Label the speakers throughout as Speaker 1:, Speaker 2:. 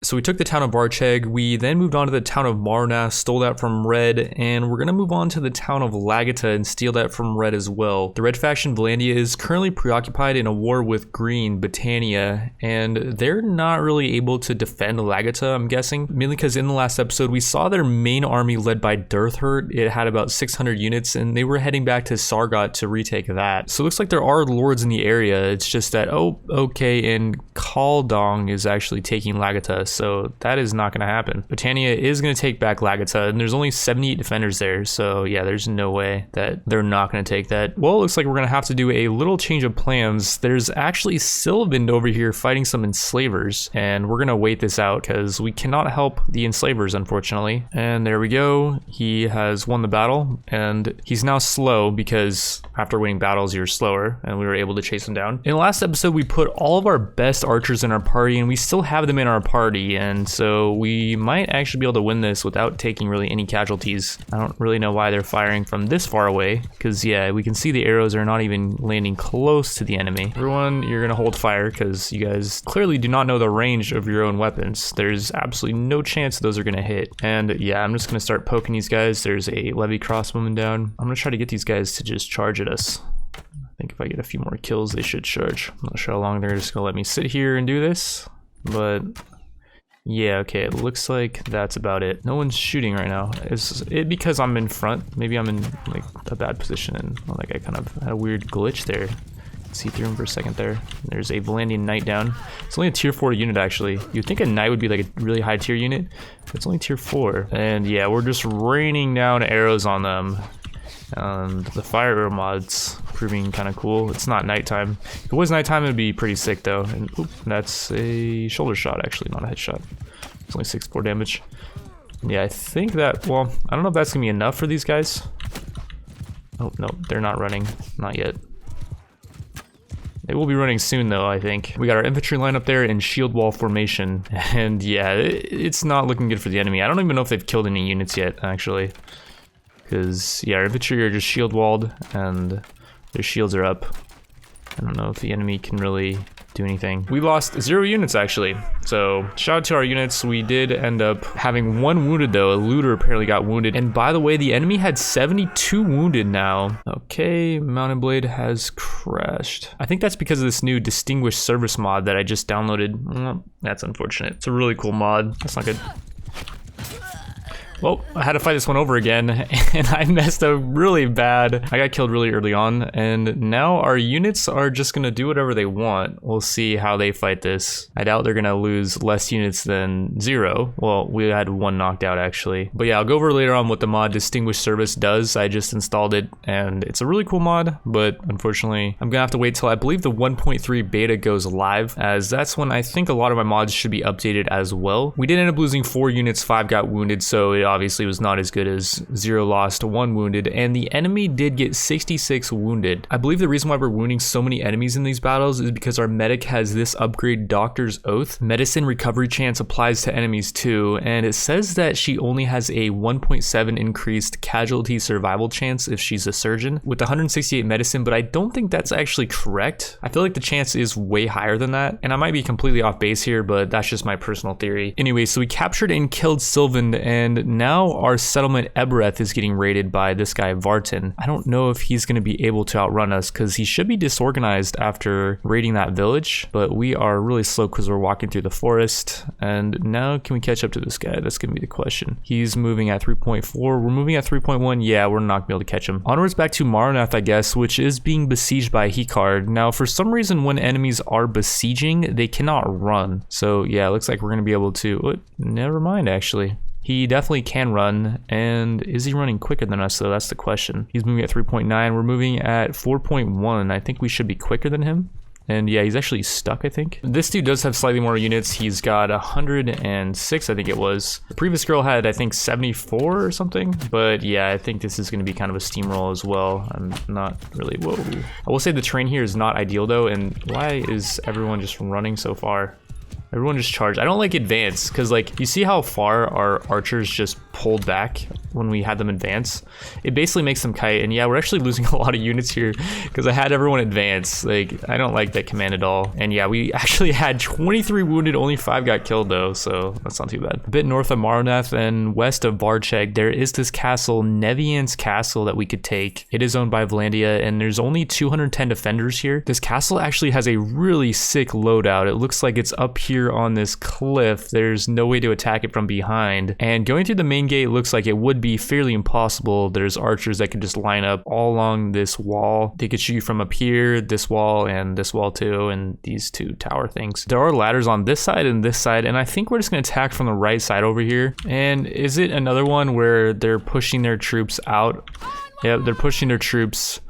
Speaker 1: So we took the town of Barcheg, we then moved on to the town of Marnath, stole that from Red, and we're gonna move on to the town of Lagata and steal that from Red as well. The Red faction Vlandia is currently preoccupied in a war with Green, Britannia, and they're not really able to defend Lagata, I'm guessing, mainly because in the last episode we saw their main army led by Derthert. It had about 600 units and they were heading back to Sargot to retake that. So it looks like there are lords in the area, it's just that, oh, okay, and Kaldong is actually taking Lagata, so that is not going to happen. Britannia is going to take back Lagata, and there's only 78 defenders there, so yeah, there's no way that they're not going to take that. Well, it looks like we're going to have to do a little change of plans. There's actually Sylvan over here fighting some enslavers, and we're going to wait this out because we cannot help the enslavers, unfortunately. And there we go. He has won the battle, and he's now slow because after winning battles, you're slower, and we were able to chase him down. In the last episode, we put all of our best archers in our party, and we still have them in our party, and so we might actually be able to win this without taking really any casualties. I don't really know why they're firing from this far away, because yeah, we can see the arrows are not even landing close to the enemy. Everyone, you're gonna hold fire because you guys clearly do not know the range of your own weapons. There's absolutely no chance those are gonna hit. And yeah, I'm just gonna start poking these guys. There's a levy crossbowman down. I'm gonna try to get these guys to just charge at us. I think if I get a few more kills, they should charge. I'm not sure how long they're just gonna let me sit here and do this, but yeah, okay, it looks like that's about it. No one's shooting right now. Is it because I'm in front? Maybe I'm in like a bad position and like I kind of had a weird glitch there. See through him for a second there. There's a Vlandian knight down. It's only a tier 4 unit actually. You'd think a knight would be like a really high tier unit, but it's only tier 4. And yeah, we're just raining down arrows on them. And the fire arrow mod's proving kind of cool. It's not nighttime. If it was nighttime, it'd be pretty sick though. And oop, that's a shoulder shot actually, not a headshot. It's only 6-4 damage. Yeah, I think that, well, I don't know if that's gonna be enough for these guys. Oh, no, they're not running. Not yet. They will be running soon though, I think. We got our infantry line up there in shield wall formation. And yeah, it's not looking good for the enemy. I don't even know if they've killed any units yet, actually. Because, yeah, our infantry are just shield walled and their shields are up. I don't know if the enemy can really do anything. We lost 0 units actually. So shout out to our units. We did end up having 1 wounded though. A looter apparently got wounded. And by the way, the enemy had 72 wounded now. Okay, Mountain Blade has crashed. I think that's because of this new Distinguished Service mod that I just downloaded. That's unfortunate. It's a really cool mod. That's not good. Well, I had to fight this one over again, and I messed up really bad. I got killed really early on, and now our units are just gonna do whatever they want. We'll see how they fight this. I doubt they're gonna lose less units than 0. Well, we had 1 knocked out actually. But yeah, I'll go over later on what the mod Distinguished Service does. I just installed it, and it's a really cool mod, but unfortunately, I'm gonna have to wait till I believe the 1.3 beta goes live, as that's when I think a lot of my mods should be updated as well. We did end up losing 4 units, 5 got wounded, so it obviously was not as good as 0 lost, 1 wounded, and the enemy did get 66 wounded. I believe the reason why we're wounding so many enemies in these battles is because our medic has this upgrade, Doctor's Oath. Medicine recovery chance applies to enemies too, and it says that she only has a 1.7 increased casualty survival chance if she's a surgeon with 168 medicine, but I don't think that's actually correct. I feel like the chance is way higher than that, and I might be completely off base here, but that's just my personal theory. Anyway, so we captured and killed Sylvan, and now our settlement Ebereth is getting raided by this guy Vartan. I don't know if he's going to be able to outrun us because he should be disorganized after raiding that village, but we are really slow because we're walking through the forest. And now can we catch up to this guy? That's going to be the question. He's moving at 3.4. We're moving at 3.1. Yeah, we're not going to be able to catch him. Onwards back to Marnath, I guess, which is being besieged by Hikard. Now, for some reason, when enemies are besieging, they cannot run. So yeah, it looks like we're going to be able to... Oh, never mind, actually. He definitely can run, and is he running quicker than us though? That's the question. He's moving at 3.9, we're moving at 4.1. I think we should be quicker than him. And yeah, he's actually stuck, I think. This dude does have slightly more units. He's got 106, I think it was. The previous girl had, I think, 74 or something. But yeah, I think this is gonna be kind of a steamroll as well. I'm not really, whoa. I will say the terrain here is not ideal though, and why is everyone just running so far? Everyone just charged. I don't like advance because like you see how far our archers just pulled back when we had them advance. It basically makes them kite, and yeah, we're actually losing a lot of units here because I had everyone advance. Like I don't like that command at all. And yeah, we actually had 23 wounded, only 5 got killed though, so that's not too bad. A bit north of Marnath and west of Varcheg, there is this castle, Nevian's Castle, that we could take. It is owned by Vlandia, and there's only 210 defenders here. This castle actually has a really sick loadout. It looks like it's up here on this cliff. There's no way to attack it from behind, and going through the main gate looks like it would be fairly impossible. There's archers that could just line up all along this wall. They could shoot you from up here, this wall, and this wall too, and these 2 tower things. There are ladders on this side and this side, and I think we're just gonna attack from the right side over here. And is it another one where they're pushing their troops out? Yep, they're pushing their troops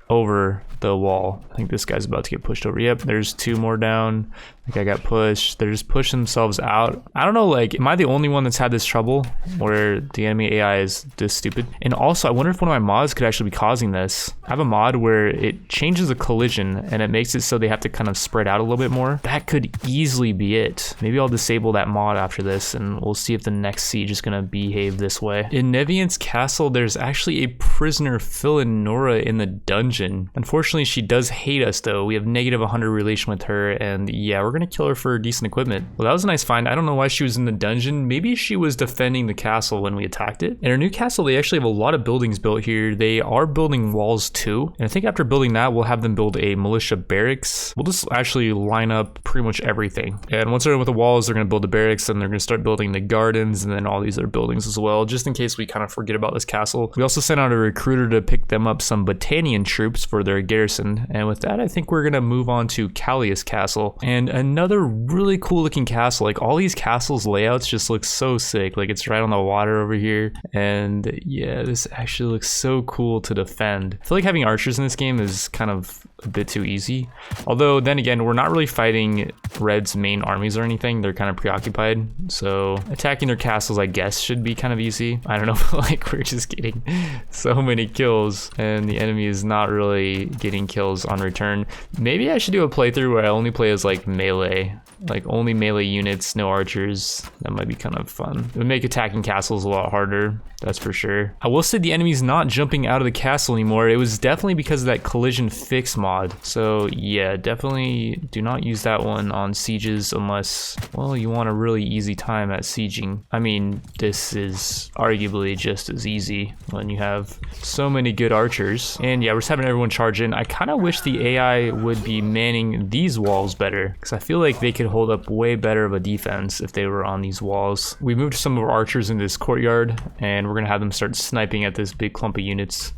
Speaker 1: over the wall. I think this guy's about to get pushed over. Yep, there's 2 more down. I think I got pushed. They're just pushing themselves out. I don't know, like, am I the only one that's had this trouble where the enemy AI is this stupid? And also, I wonder if one of my mods could actually be causing this. I have a mod where it changes a collision and it makes it so they have to kind of spread out a little bit more. That could easily be it. Maybe I'll disable that mod after this and we'll see if the next siege is gonna behave this way. In Nevian's Castle, there's actually a prisoner, Philinora, in the dungeon. Unfortunately, she does hate us though. We have negative 100 relation with her, and yeah, we're gonna kill her for decent equipment. Well, that was a nice find. I don't know why she was in the dungeon. Maybe she was defending the castle when we attacked it. In our new castle, they actually have a lot of buildings built here. They are building walls too, and I think after building that, we'll have them build a militia barracks. We'll just actually line up pretty much everything, and once they're done with the walls, they're gonna build the barracks, and they're gonna start building the gardens, and then all these other buildings as well, just in case we kind of forget about this castle. We also sent out a recruiter to pick them up some Battanian troops for their garrison, and with that, I think we're gonna move on to Callias Castle, and another really cool looking castle. Like all these castles layouts just look so sick. Like it's right on the water over here, and yeah, this actually looks so cool to defend. I feel like having archers in this game is kind of a bit too easy, although then again, we're not really fighting Red's main armies or anything. They're kind of preoccupied, so attacking their castles I guess should be kind of easy. I don't know, but like we're just getting so many kills and the enemy is not really getting kills on return. Maybe I should do a playthrough where I only play as like melee, like only melee units, no archers. That might be kind of fun. It would make attacking castles a lot harder, that's for sure. I will say the enemy's not jumping out of the castle anymore. It was definitely because of that collision fix mod. So yeah, definitely do not use that one on sieges unless, well, you want a really easy time at sieging. I mean, this is arguably just as easy when you have so many good archers. And yeah, we're just having everyone charge in. I kind of wish the AI would be manning these walls better, because I feel like they could hold up way better of a defense if they were on these walls. We moved some of our archers into this courtyard, and we're gonna have them start sniping at this big clump of units.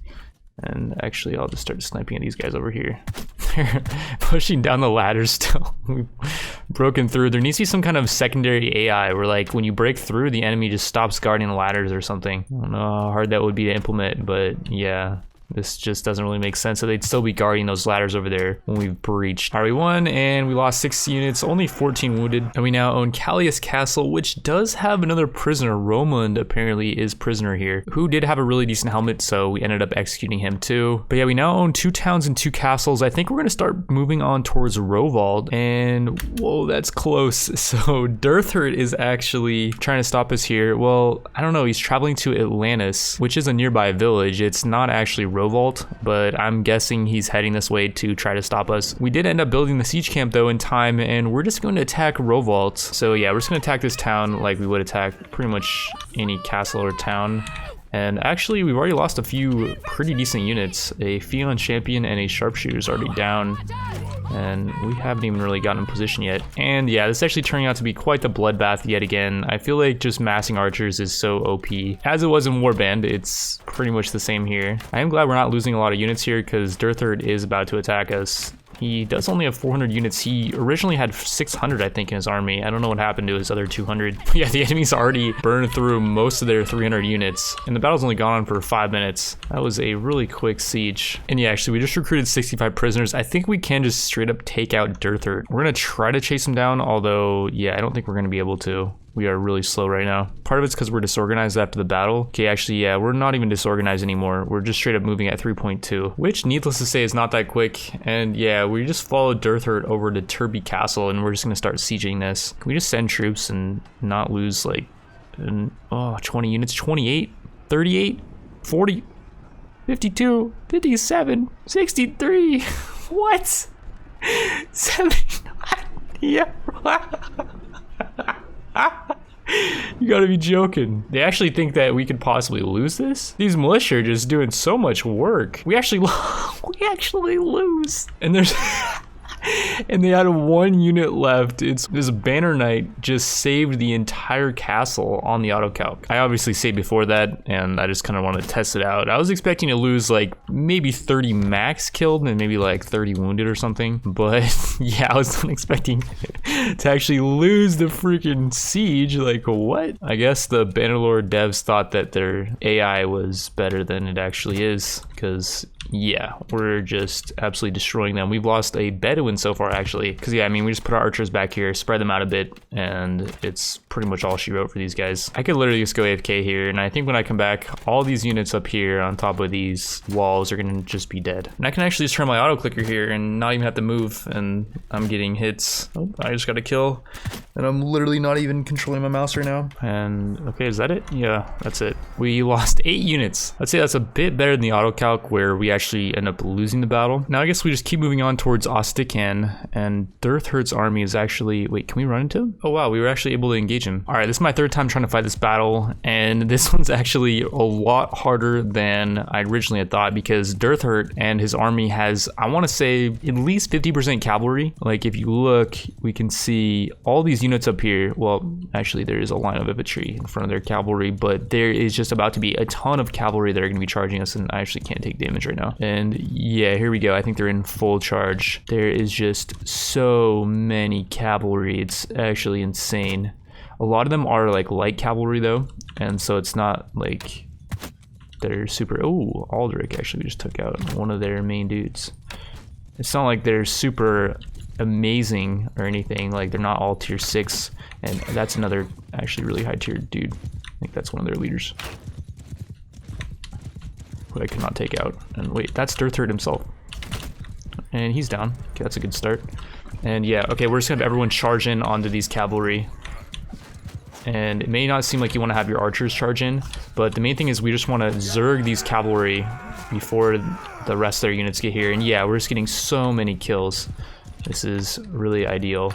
Speaker 1: And actually, I'll just start sniping at these guys over here. They're pushing down the ladders still. We've broken through. There needs to be some kind of secondary AI where, like, when you break through, the enemy just stops guarding the ladders or something. I don't know how hard that would be to implement, but yeah. This just doesn't really make sense. So they'd still be guarding those ladders over there when we've breached. All right, we won and we lost 6 units, only 14 wounded. And we now own Callias Castle, which does have another prisoner. Romland apparently is prisoner here, who did have a really decent helmet, so we ended up executing him too. But yeah, we now own 2 towns and 2 castles. I think we're gonna start moving on towards Rovalt, and whoa, that's close. So Derthert is actually trying to stop us here. Well, I don't know, he's traveling to Atlantis, which is a nearby village. It's not actually Rovalt, but I'm guessing he's heading this way to try to stop us. We did end up building the siege camp though in time, and we're just going to attack Rovalt. So yeah, we're just going to attack this town like we would attack pretty much any castle or town. And actually, we've already lost a few pretty decent units. A Fion champion and a sharpshooter's already down, and we haven't even really gotten in position yet. And yeah, this is actually turning out to be quite the bloodbath yet again. I feel like just massing archers is so OP. As it was in Warband, it's pretty much the same here. I am glad we're not losing a lot of units here, because Derthert is about to attack us. He does only have 400 units. He originally had 600, I think, in his army. I don't know what happened to his other 200. But yeah, the enemy's already burned through most of their 300 units, and the battle's only gone on for 5 minutes. That was a really quick siege. And yeah, actually, we just recruited 65 prisoners. I think we can just straight up take out Derthert. We're gonna try to chase him down, although, yeah, I don't think we're gonna be able to. we are really slow right now. Part of it's because we're disorganized after the battle. Okay, actually, yeah, we're not even disorganized anymore. We're just straight up moving at 3.2, which needless to say is not that quick. And yeah, we just followed Derthert over to Turby Castle and we're just gonna start sieging this. Can we just send troops and not lose like, 20 units, 28, 38, 40, 52, 57, 63, what? 79, yeah. You gotta be joking. They actually think that we could possibly lose this? These militia are just doing so much work. We actually lose. And there's and they had 1 unit left. It's this Banner Knight just saved the entire castle on the autocalc. I obviously saved before that and I just kind of wanted to test it out. I was expecting to lose like maybe 30 max killed and maybe like 30 wounded or something, but yeah, I was not expecting to actually lose the freaking siege. Like what? I guess the Bannerlord devs thought that their AI was better than it actually is, because yeah, we're just absolutely destroying them. We've lost a Bedouin so far, actually, because yeah, I mean, we just put our archers back here, spread them out a bit, and it's pretty much all she wrote for these guys. I could literally just go AFK here, and I think when I come back, all these units up here on top of these walls are gonna just be dead. And I can actually just turn my auto clicker here and not even have to move, and I'm getting hits. Oh, I just got a kill, and I'm literally not even controlling my mouse right now. And okay, is that it? Yeah, that's it. We lost 8 units. I'd say that's a bit better than the auto calc where we actually end up losing the battle. Now I guess we just keep moving on towards Ostican, and Derthert's army is actually, wait, can we run into him? Oh wow, we were actually able to engage him. All right, this is my 3rd time trying to fight this battle, and this one's actually a lot harder than I originally had thought, because Derthert and his army has, I want to say, at least 50% cavalry. Like if you look, we can see all these units up here. Well, actually there is a line of infantry in front of their cavalry, but there is just about to be a ton of cavalry that are going to be charging us, and I actually can't take damage right now. And yeah, here we go. I think they're in full charge. There is just so many cavalry. It's actually insane. A lot of them are like light cavalry though, and so it's not like they're super. Oh, Aldrich actually just took out one of their main dudes. It's not like they're super amazing or anything. Like they're not all tier 6, and that's another actually really high tier dude. I think that's one of their leaders who I could not take out. And wait, that's Derthert himself. And he's down. Okay, that's a good start. And yeah, okay, we're just gonna have everyone charge in onto these cavalry. And it may not seem like you want to have your archers charge in, but the main thing is we just want to zerg these cavalry before the rest of their units get here. And yeah, we're just getting so many kills. This is really ideal.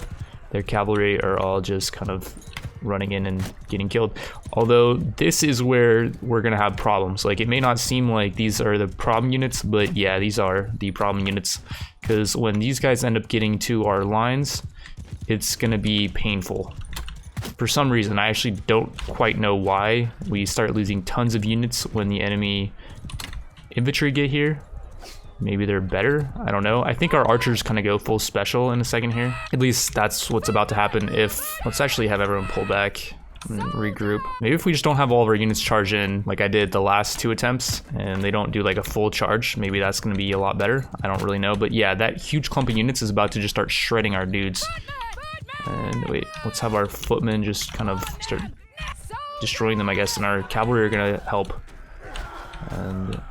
Speaker 1: Their cavalry are all just kind of running in and getting killed. Although this is where we're gonna have problems. Like it may not seem like these are the problem units, but yeah, these are the problem units, because when these guys end up getting to our lines, it's gonna be painful. For some reason, I actually don't quite know why, we start losing tons of units when the enemy infantry get here. Maybe they're better, I don't know. I think our archers kind of go full special in a second here. At least that's what's about to happen if, let's actually have everyone pull back and regroup. Maybe if we just don't have all of our units charge in like I did the last 2 attempts, and they don't do like a full charge, maybe that's gonna be a lot better. I don't really know, but yeah, that huge clump of units is about to just start shredding our dudes. And wait, let's have our footmen just kind of start destroying them, I guess, and our cavalry are gonna help. And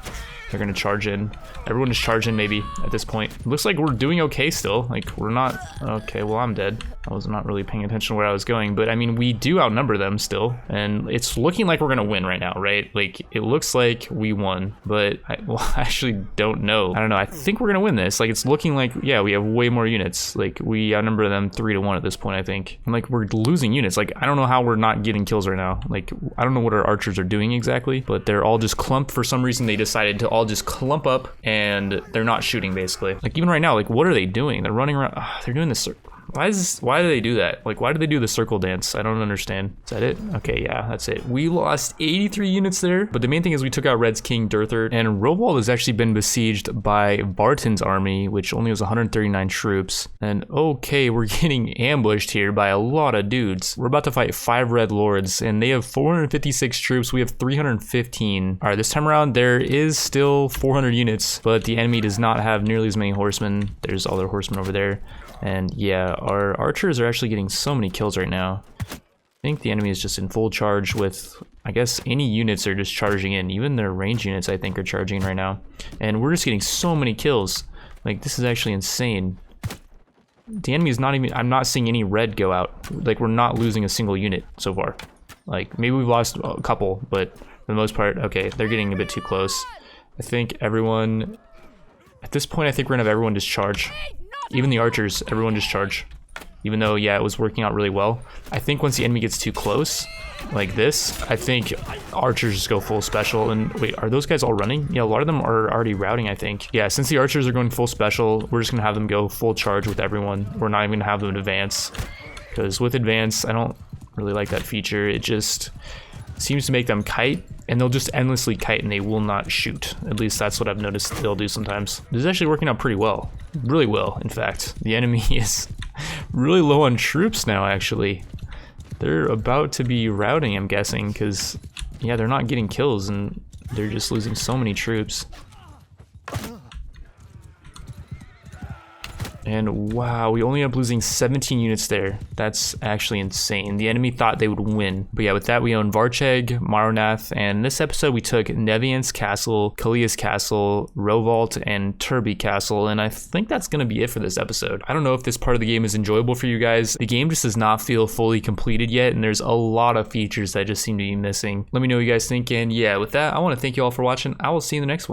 Speaker 1: they're gonna charge in. Everyone is charging maybe at this point. It looks like we're doing okay still. Like we're not, okay, well I'm dead. I was not really paying attention to where I was going, but I mean, we do outnumber them still. And it's looking like we're gonna win right now, right? Like it looks like we won, but I actually don't know. I don't know, I think we're gonna win this. Like it's looking like, yeah, we have way more units. Like we outnumber them 3-1 at this point, I think. And like we're losing units. Like I don't know how we're not getting kills right now. Like I don't know what our archers are doing exactly, but they're all just clumped. For some reason they decided to all just clump up and they're not shooting basically. Like even right now, like what are they doing? They're running around, they're doing this. Why do they do that? Like why do they do the circle dance? I don't understand. Is that it? Okay, yeah, that's it. We lost 83 units there, but the main thing is we took out Red's King Derthert, and Rovalt has actually been besieged by Barton's army, which only has 139 troops. And okay, we're getting ambushed here by a lot of dudes. We're about to fight 5 Red Lords, and they have 456 troops. We have 315. All right, this time around there is still 400 units, but the enemy does not have nearly as many horsemen. There's all their horsemen over there. And yeah, our archers are actually getting so many kills right now. think the enemy is just in full charge with, I guess, any units are just charging in. Even their range units, I think, are charging in right now. And we're just getting so many kills. Like, this is actually insane. The enemy is not even, I'm not seeing any red go out. Like, we're not losing a single unit so far. Like, maybe we've lost a couple, but for the most part, okay, they're getting a bit too close. I think everyone, at this point, I think we're gonna have everyone just charge. Even the archers, everyone just charge. Even though, yeah, it was working out really well. I think once the enemy gets too close, like this, I think archers just go full special. And wait, are those guys all running? Yeah, a lot of them are already routing, I think. Yeah, since the archers are going full special, we're just gonna have them go full charge with everyone. We're not even gonna have them advance. Because with advance, I don't really like that feature. It just seems to make them kite, and they'll just endlessly kite and they will not shoot. At least that's what I've noticed they'll do sometimes. This is actually working out pretty well. Really well, in fact. The enemy is really low on troops now, actually. They're about to be routing, I'm guessing, because, yeah, they're not getting kills and they're just losing so many troops. And wow, we only end up losing 17 units there. That's actually insane. The enemy thought they would win. But yeah, with that, we own Varcheg, Maronath, and in this episode, we took Nevian's Castle, Callias Castle, Rovalt, and Turby Castle, and I think that's gonna be it for this episode. I don't know if this part of the game is enjoyable for you guys. The game just does not feel fully completed yet, and there's a lot of features that just seem to be missing. Let me know what you guys think, and yeah, with that, I wanna thank you all for watching. I will see you in the next one.